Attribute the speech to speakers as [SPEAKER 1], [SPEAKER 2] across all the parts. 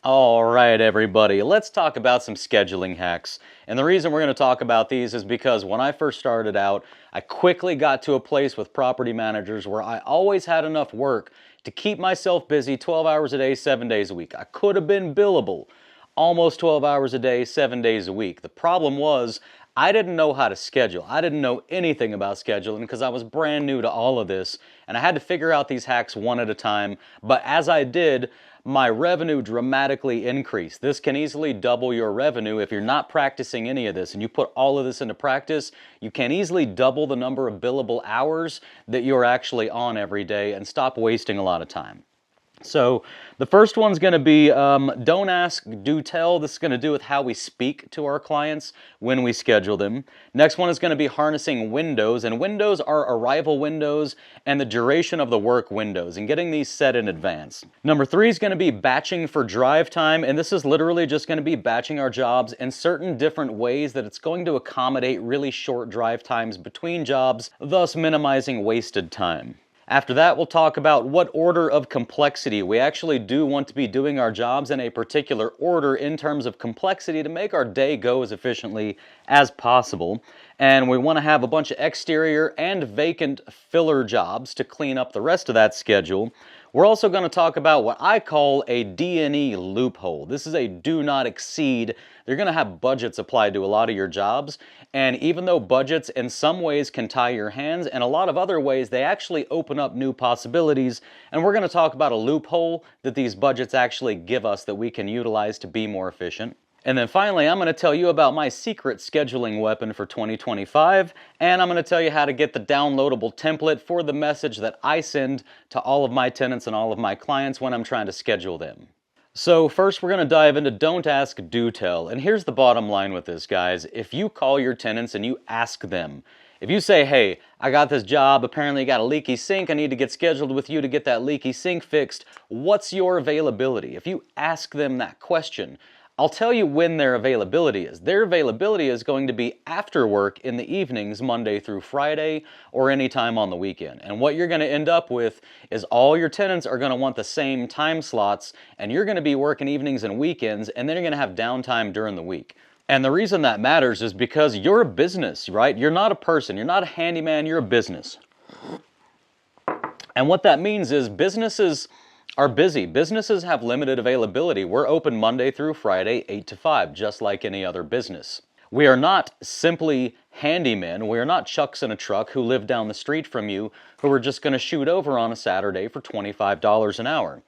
[SPEAKER 1] All right, everybody, let's talk about some scheduling hacks. And the reason we're going to talk about these is because when I first started out, I quickly got to a place with property managers where I always had enough work to keep myself busy 12 hours a day, 7 days a week. I could have been billable almost 12 hours a day, 7 days a week. The problem was I didn't know how to schedule. I didn't know anything about scheduling because I was brand new to all of this, and I had to figure out these hacks one at a time. But as I did, my revenue dramatically increased. This can easily double your revenue if you're not practicing any of this and you put all of this into practice. You can easily double the number of billable hours that you're actually on every day and stop wasting a lot of time. So the first one's going to be don't ask, do tell. This is going to do with how we speak to our clients when we schedule them. Next one is going to be harnessing windows, and windows are arrival windows and the duration of the work windows, and getting these set in advance. Number 3 is going to be batching for drive time, and this is literally just going to be batching our jobs in certain different ways that it's going to accommodate really short drive times between jobs, thus minimizing wasted time. After that, we'll talk about what order of complexity. We actually do want to be doing our jobs in a particular order in terms of complexity to make our day go as efficiently as possible. And we want to have a bunch of exterior and vacant filler jobs to clean up the rest of that schedule. We're also going to talk about what I call a DNE loophole. This is a do not exceed. You're going to have budgets applied to a lot of your jobs, and even though budgets in some ways can tie your hands, in a lot of other ways they actually open up new possibilities, and we're going to talk about a loophole that these budgets actually give us that we can utilize to be more efficient. And then finally, I'm going to tell you about my secret scheduling weapon for 2025, and I'm going to tell you how to get the downloadable template for the message that I send to all of my tenants and all of my clients when I'm trying to schedule them. So first, we're going to dive into don't ask, do tell. And here's the bottom line with this, guys. If you call your tenants and you ask them, if you say, hey, I got this job, apparently you got a leaky sink, I need to get scheduled with you to get that leaky sink fixed, what's your availability? If you ask them that question, I'll tell you when their availability is. Their availability is going to be after work in the evenings, Monday through Friday, or any time on the weekend. And what you're going to end up with is all your tenants are going to want the same time slots, and you're going to be working evenings and weekends, and then you're going to have downtime during the week. And the reason that matters is because you're a business, right? You're not a person. You're not a handyman. You're a business. And what that means is businesses are busy. Businesses have limited availability. We're open Monday through Friday, 8 to 5, just like any other business. We are not simply handymen. We are not chucks in a truck who live down the street from you who are just going to shoot over on a Saturday for $25 an hour.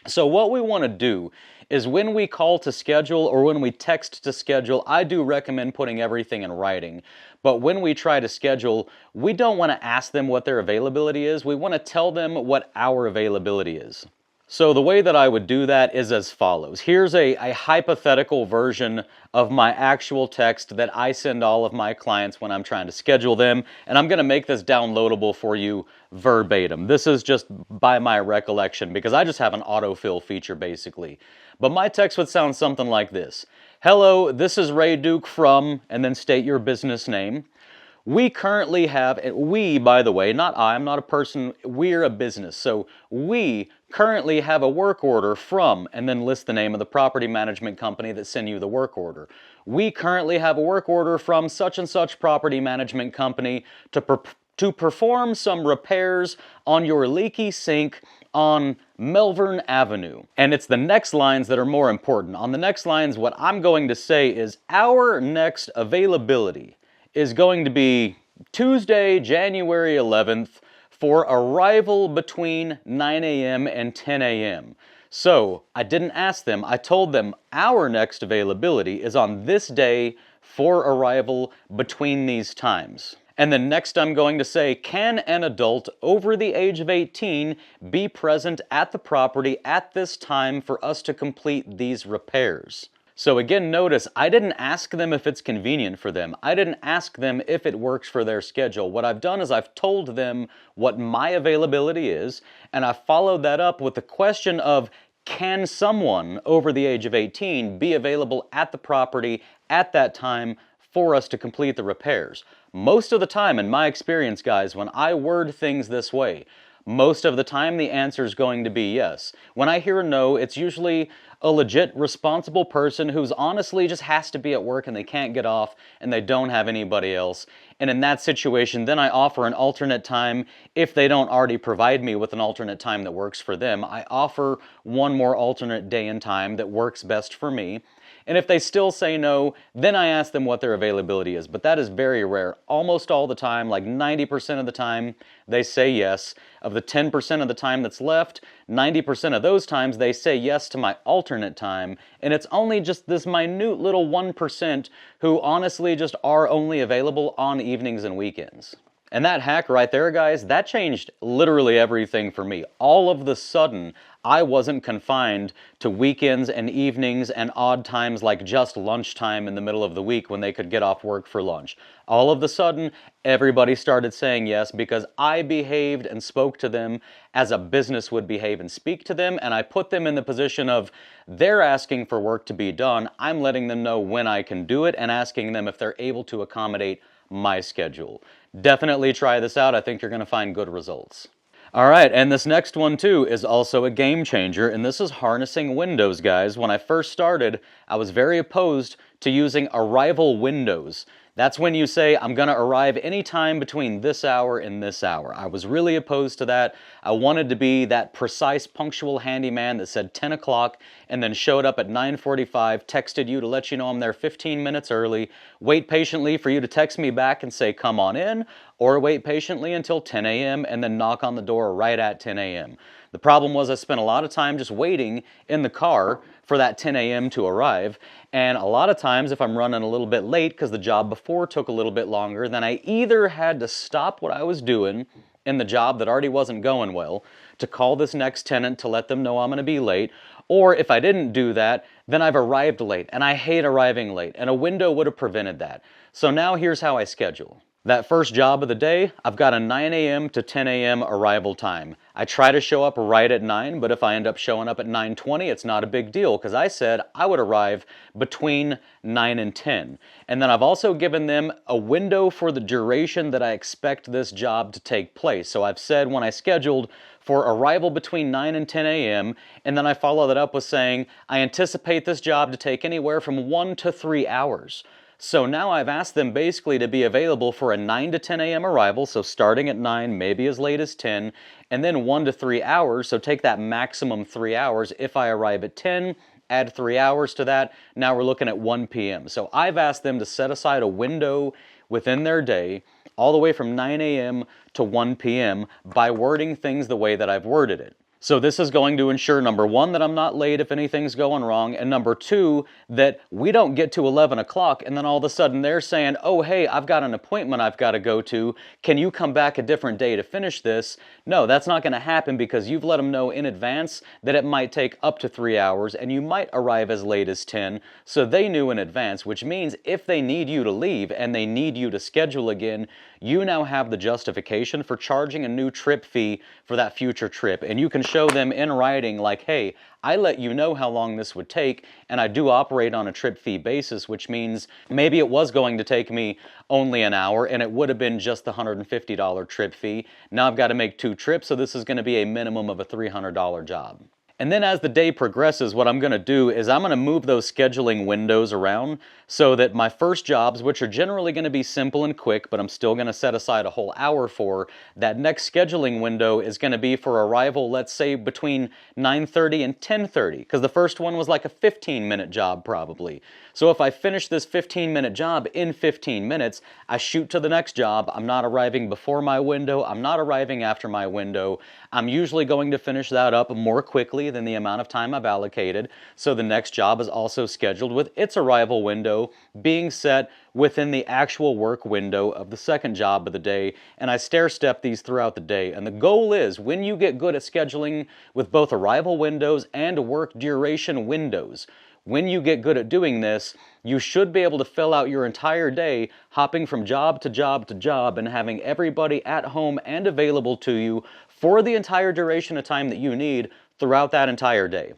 [SPEAKER 1] So what we want to do is when we call to schedule or when we text to schedule, I do recommend putting everything in writing. But when we try to schedule, we don't want to ask them what their availability is. We want to tell them what our availability is. So the way that I would do that is as follows. Here's a hypothetical version of my actual text that I send all of my clients when I'm trying to schedule them, and I'm going to make this downloadable for you verbatim. This is just by my recollection because I just have an autofill feature basically. But my text would sound something like this. Hello, this is Ray Duke from, and then state your business name. We currently have, we, by the way, not I, I'm not a person, we're a business. So we currently have a work order from, and then list the name of the property management company that sent you the work order. We currently have a work order from such and such property management company to perform some repairs on your leaky sink on Melbourne Avenue. And it's the next lines that are more important. On the next lines, what I'm going to say is our next availability is going to be Tuesday, January 11th for arrival between 9 a.m. and 10 a.m. So I didn't ask them, I told them our next availability is on this day for arrival between these times. And then next I'm going to say, can an adult over the age of 18 be present at the property at this time for us to complete these repairs? So again, notice I didn't ask them if it's convenient for them. I didn't ask them if it works for their schedule. What I've done is I've told them what my availability is, and I followed that up with the question of, can someone over the age of 18 be available at the property at that time for us to complete the repairs? Most of the time, in my experience, guys, when I word things this way, most of the time the answer is going to be yes. When I hear a no, it's usually a legit responsible person who's honestly just has to be at work and they can't get off and they don't have anybody else. And in that situation, then I offer an alternate time. If they don't already provide me with an alternate time that works for them, I offer one more alternate day and time that works best for me. And if they still say no, then I ask them what their availability is. But that is very rare. Almost all the time, like 90% of the time, they say yes. Of the 10% of the time that's left, 90% of those times they say yes to my alternate time. And it's only just this minute little 1% who honestly just are only available on evenings and weekends. And that hack right there, guys, that changed literally everything for me. All of the sudden, I wasn't confined to weekends and evenings and odd times like just lunchtime in the middle of the week when they could get off work for lunch. All of the sudden, everybody started saying yes because I behaved and spoke to them as a business would behave and speak to them, and I put them in the position of they're asking for work to be done. I'm letting them know when I can do it and asking them if they're able to accommodate my schedule. Definitely try this out. I think you're going to find good results. All right, and this next one too is also a game changer, and this is harnessing windows, guys. When I first started, I was very opposed to using arrival windows. That's when you say, I'm going to arrive anytime between this hour and this hour. I was really opposed to that. I wanted to be that precise, punctual handyman that said 10 o'clock and then showed up at 9:45, texted you to let you know I'm there 15 minutes early, wait patiently for you to text me back and say, come on in, or wait patiently until 10 a.m. and then knock on the door right at 10 a.m. The problem was I spent a lot of time just waiting in the car for that 10 a.m. to arrive, and a lot of times if I'm running a little bit late because the job before took a little bit longer, then I either had to stop what I was doing in the job that already wasn't going well to call this next tenant to let them know I'm going to be late, or if I didn't do that, then I've arrived late, and I hate arriving late, and a window would have prevented that. So now here's how I schedule. That first job of the day, I've got a 9 a.m. to 10 a.m. arrival time. I try to show up right at 9, but if I end up showing up at 9:20, it's not a big deal because I said I would arrive between 9 and 10. And then I've also given them a window for the duration that I expect this job to take place. So I've said when I scheduled for arrival between 9 and 10 a.m., and then I follow that up with saying I anticipate this job to take anywhere from 1 to 3 hours. So now I've asked them basically to be available for a 9 to 10 a.m. arrival, so starting at 9, maybe as late as 10, and then 1 to 3 hours, so take that maximum 3 hours. If I arrive at 10, add 3 hours to that, now we're looking at 1 p.m. So I've asked them to set aside a window within their day, all the way from 9 a.m. to 1 p.m. by wording things the way that I've worded it. So this is going to ensure, number one, that I'm not late if anything's going wrong, and number two, that we don't get to 11 o'clock and then all of a sudden they're saying, oh, hey, I've got an appointment I've got to go to. Can you come back a different day to finish this? No, that's not going to happen because you've let them know in advance that it might take up to 3 hours and you might arrive as late as 10. So they knew in advance, which means if they need you to leave and they need you to schedule again, you now have the justification for charging a new trip fee for that future trip. And you can show them in writing like, hey, I let you know how long this would take, and I do operate on a trip fee basis, which means maybe it was going to take me only an hour and it would have been just the $150 trip fee. Now I've got to make 2 trips, so this is going to be a minimum of a $300 job. And then as the day progresses, what I'm going to do is I'm going to move those scheduling windows around so that my first jobs, which are generally going to be simple and quick, but I'm still going to set aside a whole hour for, that next scheduling window is going to be for arrival, let's say between 9:30 and 10:30, because the first one was like a 15-minute job probably. So if I finish this 15-minute job in 15 minutes, I shoot to the next job. I'm not arriving before my window. I'm not arriving after my window. I'm usually going to finish that up more quickly than the amount of time I've allocated. So the next job is also scheduled with its arrival window being set within the actual work window of the second job of the day. And I stair-step these throughout the day. And the goal is when you get good at scheduling with both arrival windows and work duration windows, when you get good at doing this, you should be able to fill out your entire day hopping from job to job to job and having everybody at home and available to you for the entire duration of time that you need throughout that entire day.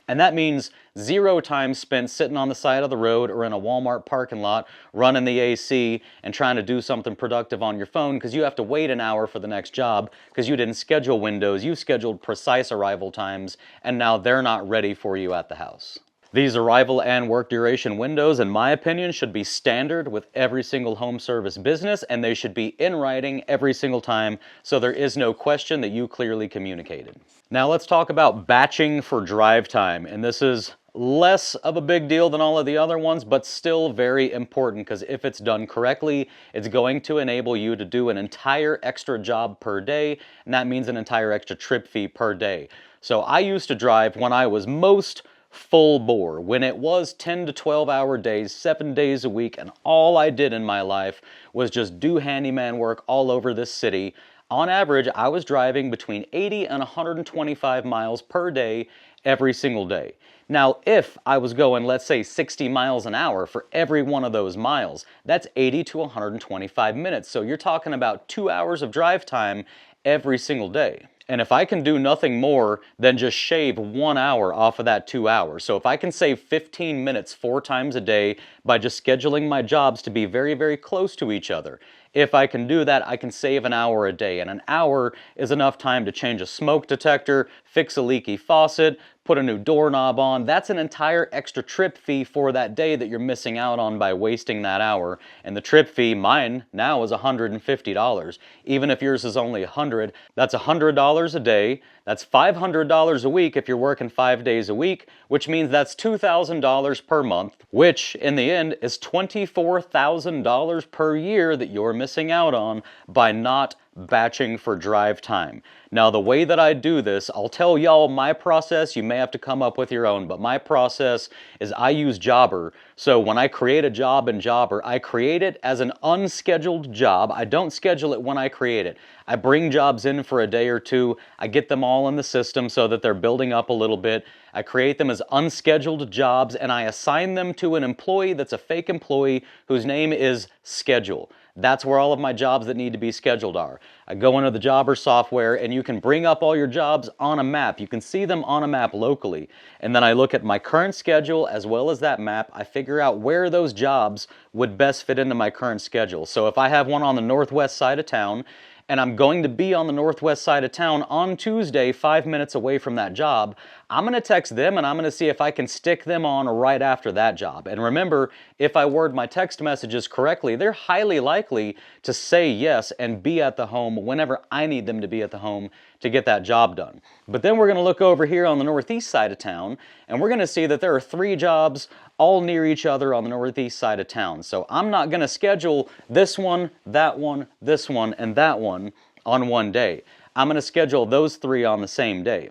[SPEAKER 1] And that means 0 time spent sitting on the side of the road or in a Walmart parking lot running the AC and trying to do something productive on your phone because you have to wait an hour for the next job because you didn't schedule windows, you scheduled precise arrival times, and now they're not ready for you at the house. These arrival and work duration windows, in my opinion, should be standard with every single home service business, and they should be in writing every single time so there is no question that you clearly communicated. Now let's talk about batching for drive time, and this is less of a big deal than all of the other ones, but still very important because if it's done correctly, it's going to enable you to do an entire extra job per day, and that means an entire extra trip fee per day. So I used to drive when I was most full bore, when it was 10 to 12 hour days, 7 days a week, and all I did in my life was just do handyman work all over this city. On average, I was driving between 80 and 125 miles per day every single day. Now, if I was going, let's say 60 miles an hour for every one of those miles, that's 80 to 125 minutes. So you're talking about 2 hours of drive time every single day. And if I can do nothing more than just shave 1 hour off of that 2 hours, so if I can save 15 minutes 4 times a day by just scheduling my jobs to be very, very close to each other, if I can do that, I can save an hour a day. And an hour is enough time to change a smoke detector, fix a leaky faucet, put a new doorknob on. That's an entire extra trip fee for that day that you're missing out on by wasting that hour. And the trip fee, mine now is $150. Even if yours is only $100, that's $100 a day. That's $500 a week if you're working 5 days a week, which means that's $2,000 per month, which in the end is $24,000 per year that you're missing out on by not batching for drive time. Now, the way that I do this, I'll tell y'all my process. You may have to come up with your own, but my process is I use Jobber. So when I create a job in Jobber, I create it as an unscheduled job. I don't schedule it when I create it. I bring jobs in for a day or two. I get them all in the system so that they're building up a little bit. I create them as unscheduled jobs and I assign them to an employee that's a fake employee whose name is Schedule. That's where all of my jobs that need to be scheduled are. I go into the Jobber software and you can bring up all your jobs on a map. You can see them on a map locally. And then I look at my current schedule as well as that map. I figure out where those jobs would best fit into my current schedule. So if I have one on the northwest side of town, and I'm going to be on the northwest side of town on Tuesday, 5 minutes away from that job, I'm going to text them and I'm going to see if I can stick them on right after that job. And remember, if I word my text messages correctly, they're highly likely to say yes and be at the home whenever I need them to be at the home to get that job done. But then we're going to look over here on the northeast side of town and we're going to see that there are 3 jobs all near each other on the northeast side of town. So I'm not going to schedule this one, this one, and that one on one day. I'm going to schedule those 3 on the same day.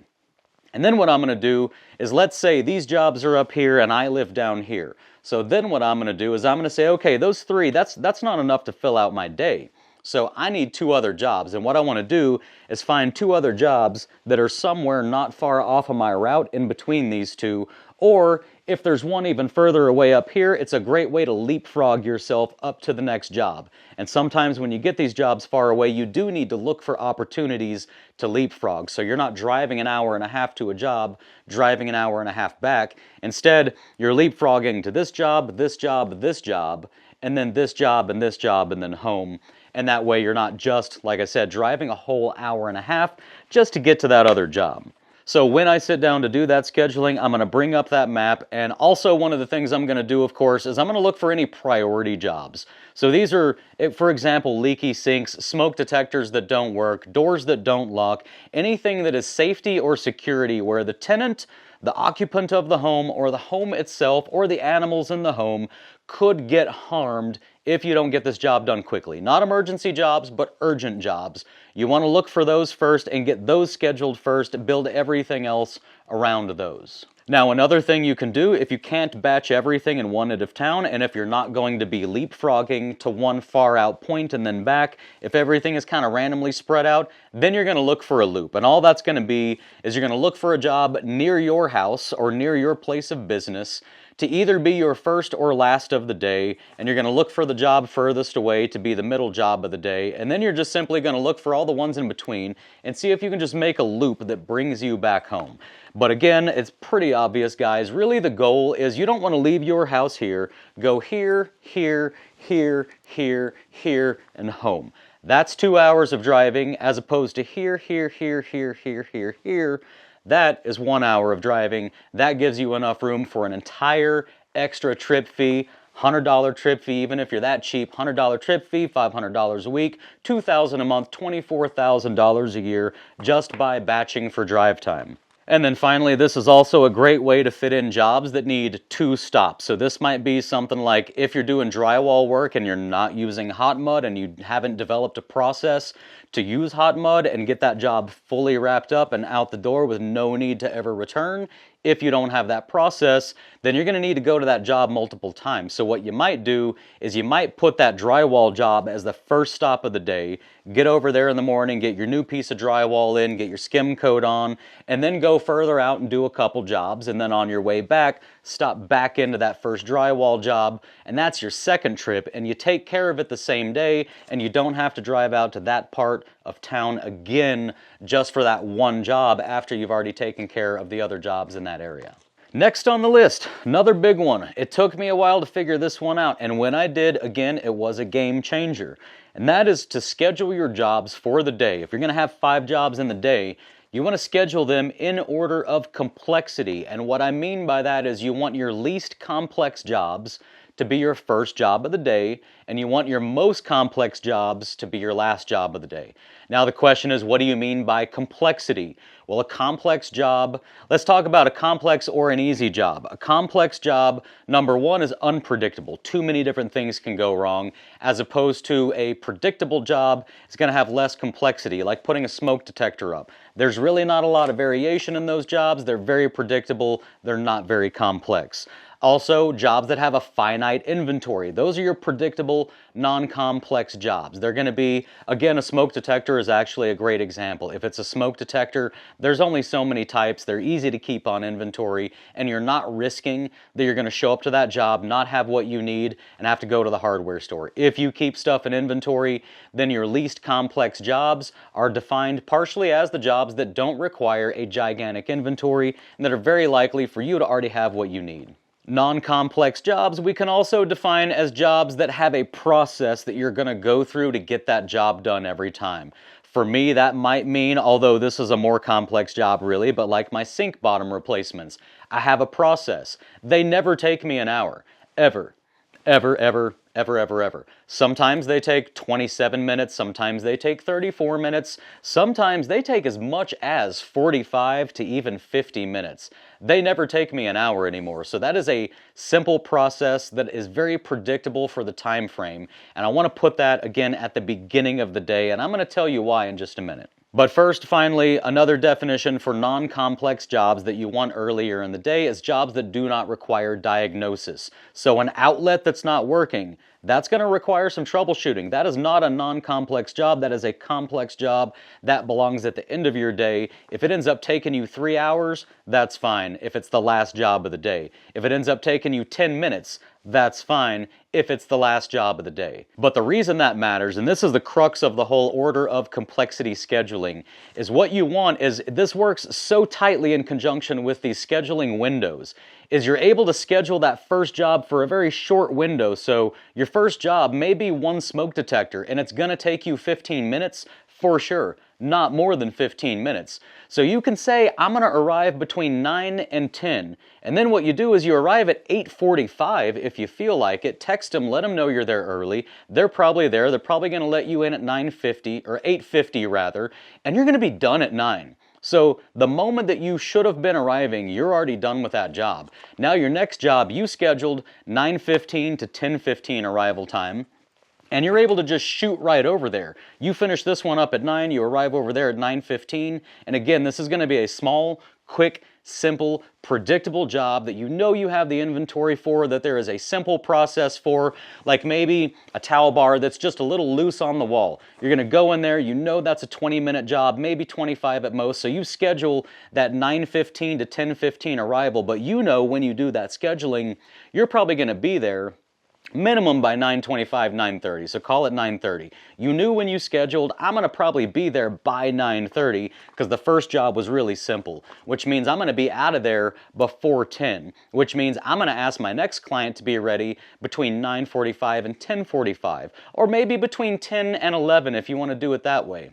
[SPEAKER 1] And then what I'm going to do is, let's say these jobs are up here and I live down here. So then what I'm going to do is I'm going to say, okay, those 3, that's not enough to fill out my day. So I need 2 other jobs, and what I want to do is find 2 other jobs that are somewhere not far off of my route in between these 2, or if there's one even further away up here, it's a great way to leapfrog yourself up to the next job. And sometimes when you get these jobs far away, you do need to look for opportunities to leapfrog. So you're not driving an hour and a half to a job, driving an hour and a half back. Instead, you're leapfrogging to this job, this job, this job, and then this job, and this job, and then home. And that way you're not just, like I said, driving a whole hour and a half just to get to that other job. So when I sit down to do that scheduling, I'm going to bring up that map, and also one of the things I'm going to do, of course, is I'm going to look for any priority jobs. So these are, for example, leaky sinks, smoke detectors that don't work, doors that don't lock, anything that is safety or security where the tenant, the occupant of the home, or the home itself, or the animals in the home could get harmed if you don't get this job done quickly. Not emergency jobs, but urgent jobs. You want to look for those first and get those scheduled first, build everything else around those. Now, another thing you can do, if you can't batch everything in one end of town, and if you're not going to be leapfrogging to one far out point and then back, if everything is kind of randomly spread out, then you're going to look for a loop. And all that's going to be is you're going to look for a job near your house or near your place of business to either be your first or last of the day, and you're going to look for the job furthest away to be the middle job of the day, and then you're just simply going to look for all the ones in between and see if you can just make a loop that brings you back home. But again, it's pretty obvious, guys. Really, the goal is you don't want to leave your house here, go here, here, here, here, here, and home. That's 2 hours of driving, as opposed to here, here, here, here, here, here, here. That is 1 hour of driving. That gives you enough room for an entire extra trip fee, $100 trip fee, even if you're that cheap, $100 trip fee, $500 a week, $2,000 a month, $24,000 a year, just by batching for drive time. And then finally, this is also a great way to fit in jobs that need 2 stops. So this might be something like if you're doing drywall work and you're not using hot mud and you haven't developed a process to use hot mud and get that job fully wrapped up and out the door with no need to ever return. If you don't have that process, then you're going to need to go to that job multiple times. So what you might do is you might put that drywall job as the first stop of the day, get over there in the morning, get your new piece of drywall in, get your skim coat on, and then go further out and do a couple jobs, and then on your way back, stop back into that first drywall job, and that's your second trip, and you take care of it the same day, and you don't have to drive out to that part of town again just for that one job after you've already taken care of the other jobs in that area. Next on the list, another big one. It took me a while to figure this one out, and when I did, again, it was a game changer. And that is to schedule your jobs for the day. If you're going to have 5 jobs in the day, you want to schedule them in order of complexity. And what I mean by that is you want your least complex jobs to be your first job of the day, and you want your most complex jobs to be your last job of the day. Now the question is, what do you mean by complexity? Well, a complex job, let's talk about a complex or an easy job. A complex job, number one, is unpredictable. Too many different things can go wrong, as opposed to a predictable job is going to have less complexity, like putting a smoke detector up. There's really not a lot of variation in those jobs. They're very predictable. They're not very complex. Also, jobs that have a finite inventory. Those are your predictable, non-complex jobs. They're going to be, again, a smoke detector is actually a great example. If it's a smoke detector, there's only so many types. They're easy to keep on inventory, and you're not risking that you're going to show up to that job, not have what you need, and have to go to the hardware store. If you keep stuff in inventory, then your least complex jobs are defined partially as the jobs that don't require a gigantic inventory and that are very likely for you to already have what you need. Non-complex jobs we can also define as jobs that have a process that you're going to go through to get that job done every time. For me, that might mean, although this is a more complex job really, but like my sink bottom replacements, I have a process. They never take me an hour, ever, ever, ever, ever, ever, ever. Sometimes they take 27 minutes, sometimes they take 34 minutes, sometimes they take as much as 45 to even 50 minutes. They never take me an hour anymore, so that is a simple process that is very predictable for the time frame, and I want to put that again at the beginning of the day, and I'm going to tell you why in just a minute. But first, finally, another definition for non-complex jobs that you want earlier in the day is jobs that do not require diagnosis. So an outlet that's not working, that's going to require some troubleshooting. That is not a non-complex job. That is a complex job. That belongs at the end of your day. If it ends up taking you 3 hours, that's fine if it's the last job of the day. If it ends up taking you 10 minutes, that's fine if it's the last job of the day. But the reason that matters, and this is the crux of the whole order of complexity scheduling, is what you want is, this works so tightly in conjunction with these scheduling windows, is you're able to schedule that first job for a very short window. So your first job may be one smoke detector, and it's going to take you 15 minutes for sure. Not more than 15 minutes. So you can say, I'm going to arrive between 9 and 10. And then what you do is you arrive at 8:45 if you feel like it. Text them, let them know you're there early. They're probably there. They're probably going to let you in at 9:50 or 8:50 rather. And you're going to be done at 9. So the moment that you should have been arriving, you're already done with that job. Now your next job, you scheduled 9:15 to 10:15 arrival time. And you're able to just shoot right over there. You finish this one up at 9, you arrive over there at 9:15, and again, this is going to be a small, quick simple, predictable job that you know you have the inventory for, that there is a simple process for, like maybe a towel bar that's just a little loose on the wall. You're gonna go in there, you know that's a 20-minute job, maybe 25 at most, so you schedule that 9:15 to 10:15 arrival, but you know when you do that scheduling, you're probably gonna be there minimum by 9:25, 9:30, so call it 9:30. You knew when you scheduled, I'm gonna probably be there by 9:30 because the first job was really simple, which means I'm gonna be out of there before 10, which means I'm gonna ask my next client to be ready between 9:45 and 10:45, or maybe between 10 and 11 if you wanna do it that way.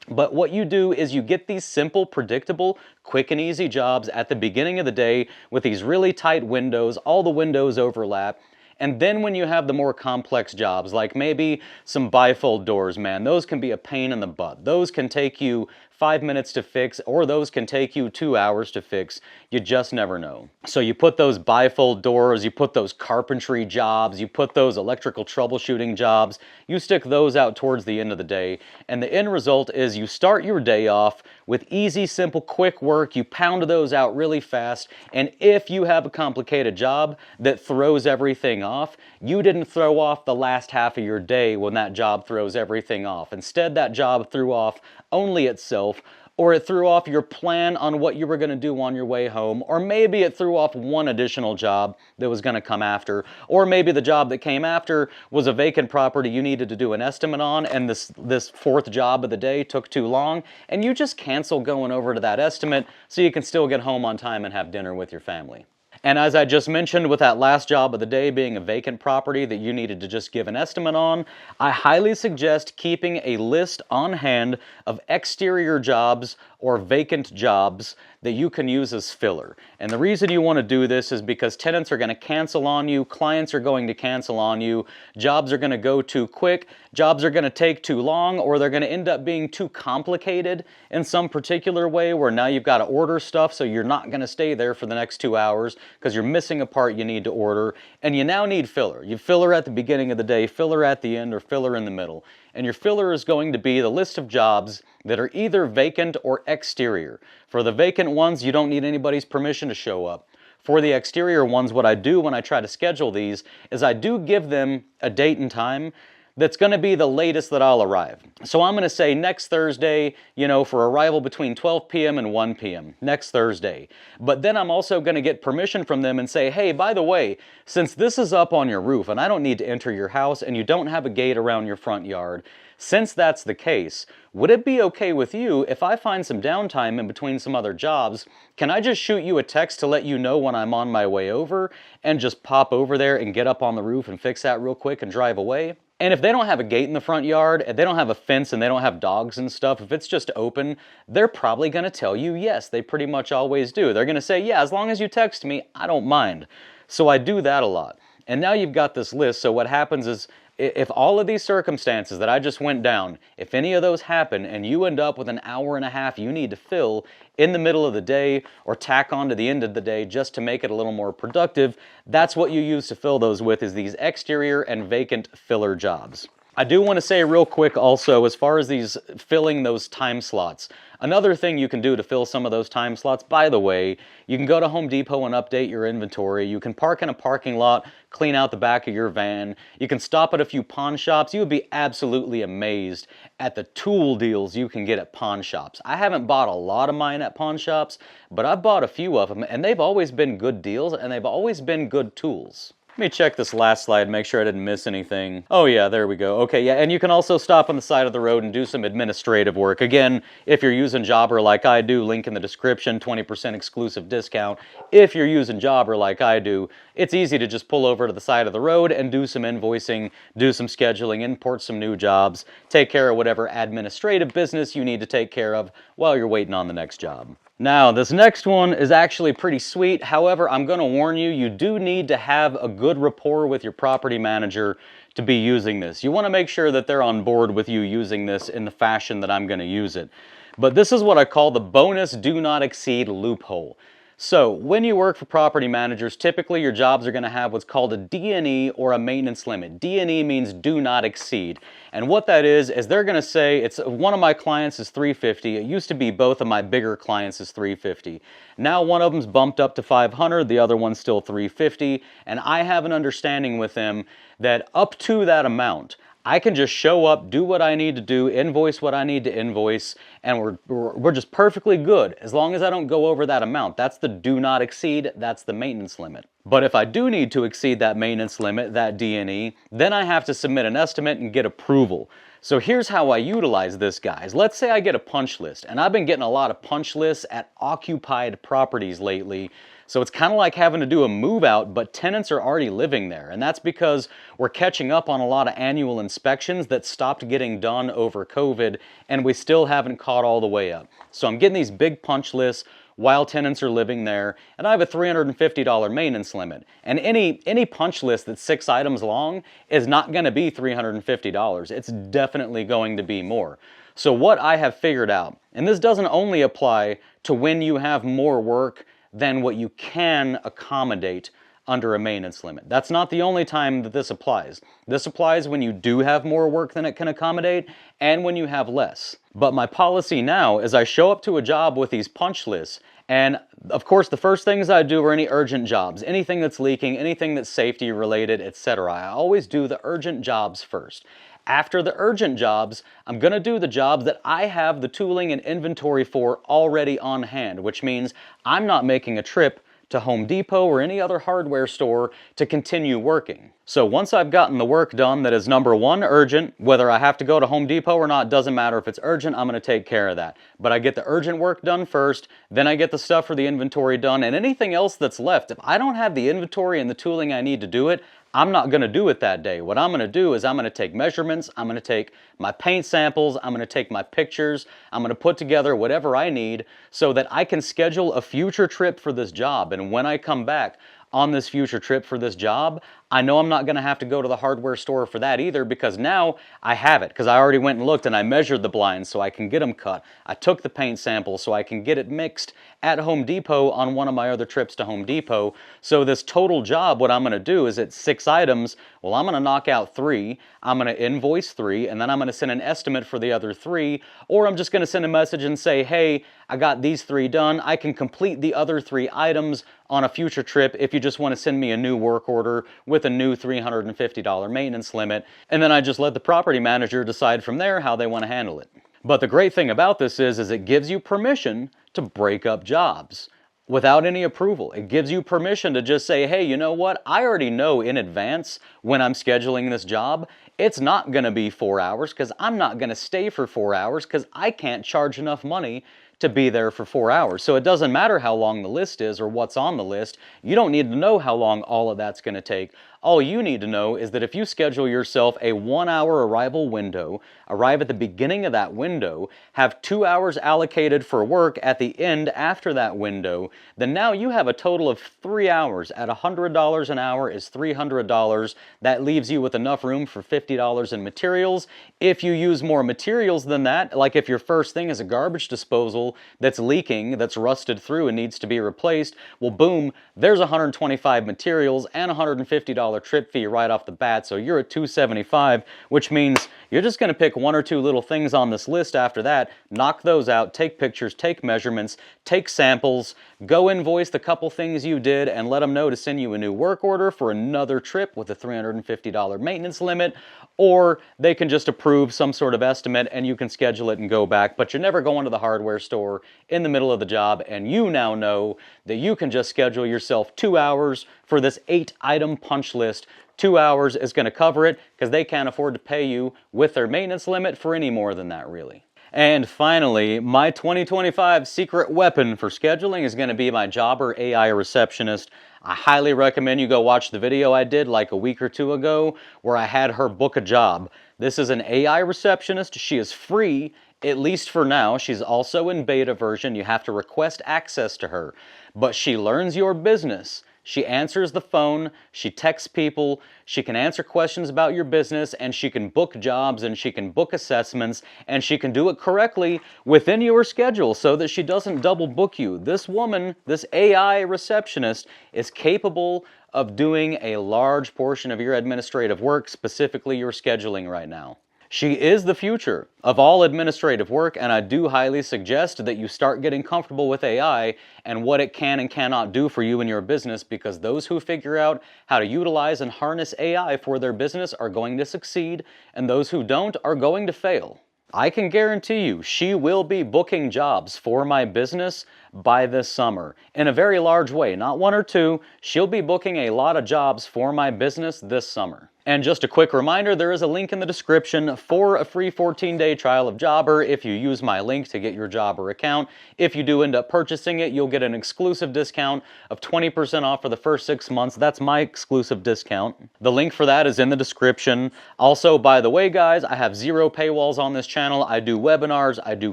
[SPEAKER 1] But what you do is you get these simple, predictable, quick and easy jobs at the beginning of the day with these really tight windows, all the windows overlap. And then when you have the more complex jobs, like maybe some bifold doors, man, those can be a pain in the butt. Those can take you 5 minutes to fix, or those can take you 2 hours to fix. You just never know. So you put those bifold doors, you put those carpentry jobs, you put those electrical troubleshooting jobs, you stick those out towards the end of the day, and the end result is you start your day off with easy, simple, quick work, you pound those out really fast, and if you have a complicated job that throws everything off, you didn't throw off the last half of your day when that job throws everything off. Instead, that job threw off only itself, or it threw off your plan on what you were going to do on your way home, or maybe it threw off one additional job that was going to come after, or maybe the job that came after was a vacant property you needed to do an estimate on, and this fourth job of the day took too long, and you just cancel going over to that estimate so you can still get home on time and have dinner with your family. And as I just mentioned, with that last job of the day being a vacant property that you needed to just give an estimate on, I highly suggest keeping a list on hand of exterior jobs or vacant jobs that you can use as filler. And the reason you want to do this is because tenants are going to cancel on you, clients are going to cancel on you, jobs are going to go too quick, jobs are going to take too long, or they're going to end up being too complicated in some particular way where now you've got to order stuff, so you're not going to stay there for the next 2 hours because you're missing a part you need to order, and you now need filler. You filler at the beginning of the day, filler at the end, or filler in the middle. And your filler is going to be the list of jobs that are either vacant or exterior. For the vacant ones, you don't need anybody's permission to show up. For the exterior ones, what I do when I try to schedule these is I do give them a date and time that's going to be the latest that I'll arrive. So I'm going to say next Thursday, you know, for arrival between 12 p.m. and 1 p.m. next Thursday. But then I'm also going to get permission from them and say, hey, by the way, since this is up on your roof and I don't need to enter your house and you don't have a gate around your front yard, since that's the case, would it be okay with you if I find some downtime in between some other jobs? Can I just shoot you a text to let you know when I'm on my way over and just pop over there and get up on the roof and fix that real quick and drive away? And if they don't have a gate in the front yard, if they don't have a fence and they don't have dogs and stuff, if it's just open, they're probably going to tell you yes. They pretty much always do. They're going to say, yeah, as long as you text me, I don't mind. So I do that a lot. And now you've got this list, so what happens is, if all of these circumstances that I just went down, if any of those happen and you end up with an hour and a half you need to fill in the middle of the day or tack on to the end of the day just to make it a little more productive, that's what you use to fill those with, is these exterior and vacant filler jobs. I do want to say real quick also, as far as these filling those time slots, another thing you can do to fill some of those time slots, by the way, you can go to Home Depot and update your inventory. You can park in a parking lot, clean out the back of your van. You can stop at a few pawn shops. You would be absolutely amazed at the tool deals you can get at pawn shops. I haven't bought a lot of mine at pawn shops, but I've bought a few of them, and they've always been good deals, and they've always been good tools. Let me check this last slide, make sure I didn't miss anything. Oh yeah, there we go. Okay, yeah, and you can also stop on the side of the road and do some administrative work. Again, if you're using Jobber like I do, link in the description, 20% exclusive discount. If you're using Jobber like I do, it's easy to just pull over to the side of the road and do some invoicing, do some scheduling, import some new jobs, take care of whatever administrative business you need to take care of while you're waiting on the next job. Now, this next one is actually pretty sweet. However, I'm going to warn you, you do need to have a good rapport with your property manager to be using this. You want to make sure that they're on board with you using this in the fashion that I'm going to use it. But this is what I call the bonus do not exceed loophole. So when you work for property managers, typically your jobs are going to have what's called a DNE or a maintenance limit. DNE means do not exceed. And what that is they're going to say, it's one of my clients is 350. It used to be both of my bigger clients is 350. Now one of them's bumped up to 500, the other one's still 350. And I have an understanding with them that up to that amount, I can just show up, do what I need to do, invoice what I need to invoice, and we're just perfectly good as long as I don't go over that amount. That's the do not exceed, that's the maintenance limit. But if I do need to exceed that maintenance limit, that DNE, then I have to submit an estimate and get approval. So here's how I utilize this, guys. Let's say I get a punch list, and I've been getting a lot of punch lists at occupied properties lately. So it's kind of like having to do a move out, but tenants are already living there. And that's because we're catching up on a lot of annual inspections that stopped getting done over COVID, and we still haven't caught all the way up. So I'm getting these big punch lists while tenants are living there, and I have a $350 maintenance limit. And any punch list that's 6 items long is not going to be $350. It's definitely going to be more. So what I have figured out, and this doesn't only apply to when you have more work than what you can accommodate under a maintenance limit. That's not the only time that this applies. This applies when you do have more work than it can accommodate and when you have less. But my policy now is I show up to a job with these punch lists, and of course the first things I do are any urgent jobs, anything that's leaking, anything that's safety related, etc. I always do the urgent jobs first. After the urgent jobs, I'm going to do the jobs that I have the tooling and inventory for already on hand, which means I'm not making a trip to Home Depot or any other hardware store to continue working. So once I've gotten the work done that is number one, urgent, whether I have to go to Home Depot or not, doesn't matter. If it's urgent, I'm going to take care of that. But I get the urgent work done first, then I get the stuff for the inventory done, and anything else that's left. If I don't have the inventory and the tooling I need to do it, I'm not going to do it that day. What I'm going to do is I'm going to take measurements, I'm going to take my paint samples, I'm going to take my pictures, I'm going to put together whatever I need so that I can schedule a future trip for this job. And when I come back on this future trip for this job, I know I'm not going to have to go to the hardware store for that either, because now I have it, because I already went and looked and I measured the blinds so I can get them cut. I took the paint sample so I can get it mixed at Home Depot on one of my other trips to Home Depot. So this total job, what I'm going to do is it's 6 items. Well, I'm going to knock out 3. I'm going to invoice 3, and then I'm going to send an estimate for the other 3, or I'm just going to send a message and say, hey, I got these 3 done. I can complete the other 3 items on a future trip if you just want to send me a new work order with a new $350 maintenance limit, and then I just let the property manager decide from there how they want to handle it. But the great thing about this is it gives you permission to break up jobs without any approval. It gives you permission to just say, hey, you know what? I already know in advance when I'm scheduling this job, it's not going to be 4 hours because I'm not going to stay for 4 hours because I can't charge enough money to be there for 4 hours. So it doesn't matter how long the list is or what's on the list. You don't need to know how long all of that's going to take. All you need to know is that if you schedule yourself a 1-hour arrival window, arrive at the beginning of that window, have 2 hours allocated for work at the end after that window, then now you have a total of 3 hours. At $100 an hour is $300. That leaves you with enough room for $50 in materials. If you use more materials than that, like if your first thing is a garbage disposal that's leaking, that's rusted through and needs to be replaced, well, boom, there's 125 materials and $150 trip fee right off the bat, so you're at $275, which means you're just going to pick 1 or 2 little things on this list after that, knock those out, take pictures, take measurements, take samples, go invoice the couple things you did, and let them know to send you a new work order for another trip with a $350 maintenance limit, or they can just approve some sort of estimate and you can schedule it and go back, but you're never going to the hardware store in the middle of the job, and you now know that you can just schedule yourself 2 hours for this 8-item punch list. 2 hours is going to cover it because they can't afford to pay you with their maintenance limit for any more than that, really. And finally, my 2025 secret weapon for scheduling is going to be my Jobber AI receptionist. I highly recommend you go watch the video I did like a week or 2 ago where I had her book a job. This is an AI receptionist. She is free, at least for now. She's also in beta version. You have to request access to her. But she learns your business. She answers the phone, she texts people, she can answer questions about your business, and she can book jobs, and she can book assessments, and she can do it correctly within your schedule so that she doesn't double book you. This woman, this AI receptionist, is capable of doing a large portion of your administrative work, specifically your scheduling right now. She is the future of all administrative work, and I do highly suggest that you start getting comfortable with AI and what it can and cannot do for you and your business, because those who figure out how to utilize and harness AI for their business are going to succeed, and those who don't are going to fail. I can guarantee you she will be booking jobs for my business by this summer in a very large way, not one or two. She'll be booking a lot of jobs for my business this summer. And just a quick reminder, there is a link in the description for a free 14-day trial of Jobber if you use my link to get your Jobber account. If you do end up purchasing it, you'll get an exclusive discount of 20% off for the first 6 months. That's my exclusive discount. The link for that is in the description. Also, by the way, guys, I have 0 paywalls on this channel. I do webinars, I do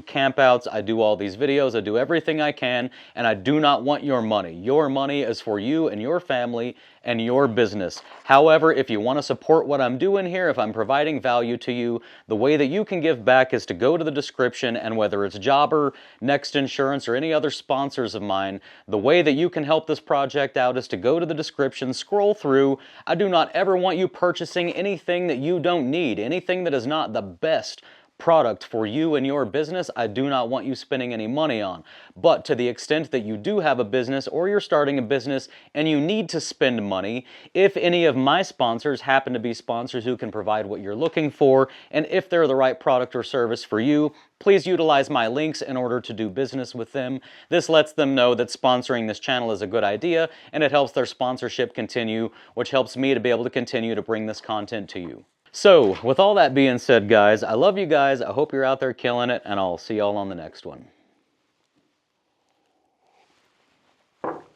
[SPEAKER 1] campouts, I do all these videos, I do everything I can, and I do not want your money. Your money is for you and your family and your business. However, if you want to support what I'm doing here, if I'm providing value to you, the way that you can give back is to go to the description, and whether it's Jobber, Next Insurance, or any other sponsors of mine, the way that you can help this project out is to go to the description, scroll through. I do not ever want you purchasing anything that you don't need, anything that is not the best product for you and your business. I do not want you spending any money on. But to the extent that you do have a business or you're starting a business and you need to spend money, if any of my sponsors happen to be sponsors who can provide what you're looking for, and if they're the right product or service for you, please utilize my links in order to do business with them. This lets them know that sponsoring this channel is a good idea, and it helps their sponsorship continue, which helps me to be able to continue to bring this content to you. So, with all that being said, guys, I love you guys. I hope you're out there killing it, and I'll see y'all on the next one.